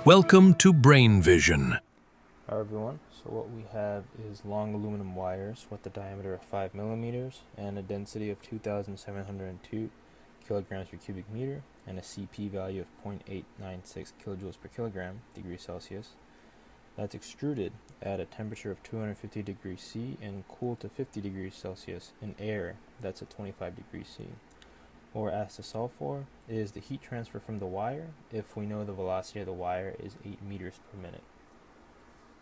Welcome to Brain Vision. Hi everyone, so what we have is long aluminum wires with a diameter of 5 millimeters and a density of 2,702 kilograms per cubic meter and a CP value of 0.896 kilojoules per kilogram degrees Celsius. That's extruded at a temperature of 250 degrees C and cooled to 50 degrees Celsius in air that's at 25 degrees C. What we're asked to solve for is the heat transfer from the wire if we know the velocity of the wire is 8 meters per minute.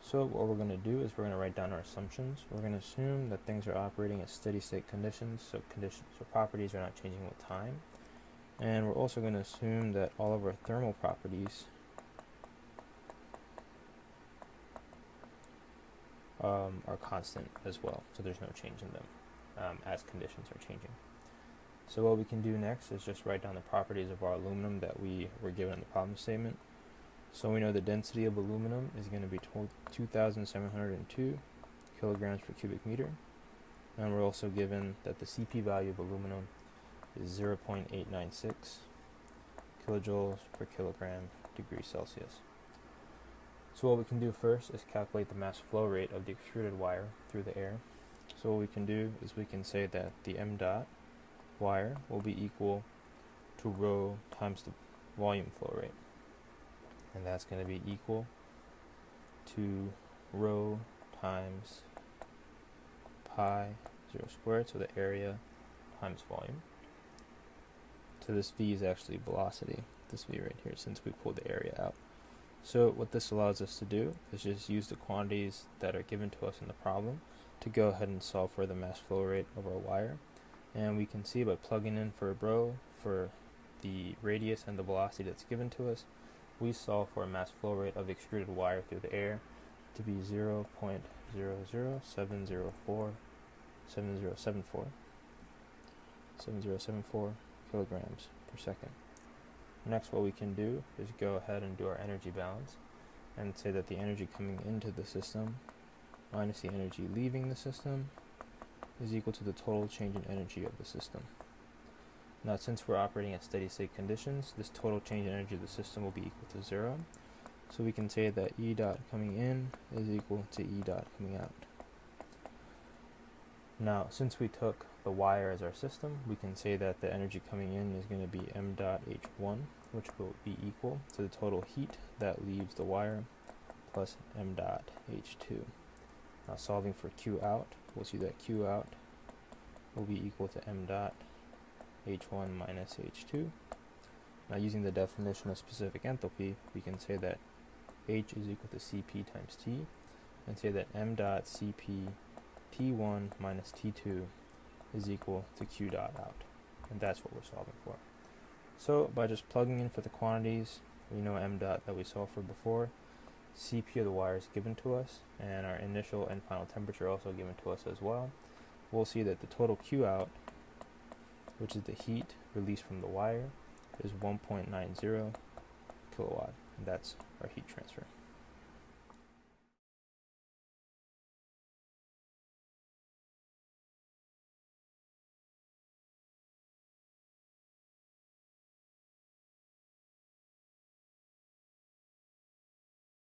So what we're going to do is we're going to write down our assumptions. We're going to assume that things are operating at steady state conditions, so properties are not changing with time. And we're also going to assume that all of our thermal properties are constant as well, so there's no change in them as conditions are changing. So what we can do next is just write down the properties of our aluminum that we were given in the problem statement. So we know the density of aluminum is going to be 2,702 kilograms per cubic meter. And we're also given that the CP value of aluminum is 0.896 kilojoules per kilogram degrees Celsius. So what we can do first is calculate the mass flow rate of the extruded wire through the air. So what we can do is we can say that the m dot wire will be equal to rho times the volume flow rate. And that's going to be equal to rho times pi 0 squared, so the area times volume. So this V is actually velocity, this V right here, since we pulled the area out. So what this allows us to do is just use the quantities that are given to us in the problem to go ahead and solve for the mass flow rate of our wire. And we can see by plugging in for rho for the radius and the velocity that's given to us, we solve for a mass flow rate of the extruded wire through the air to be 0.00774 kilograms per second. Next, what we can do is go ahead and do our energy balance and say that the energy coming into the system minus the energy leaving the system is equal to the total change in energy of the system. Now, since we're operating at steady state conditions, this total change in energy of the system will be equal to 0. So we can say that E dot coming in is equal to E dot coming out. Now, since we took the wire as our system, we can say that the energy coming in is going to be m dot H1, which will be equal to the total heat that leaves the wire plus m dot H2. Now, solving for Q out, we'll see that Q out will be equal to m dot H1 minus H2. Now, using the definition of specific enthalpy, we can say that H is equal to Cp times T, and say that m dot Cp T1 minus T2 is equal to Q dot out. And that's what we're solving for. So by just plugging in for the quantities, we know m dot that we solved for before, Cp of the wire is given to us, and our initial and final temperature also given to us as well. We'll see that the total Q out, which is the heat released from the wire, is 1.90 kilowatt, and that's our heat transfer.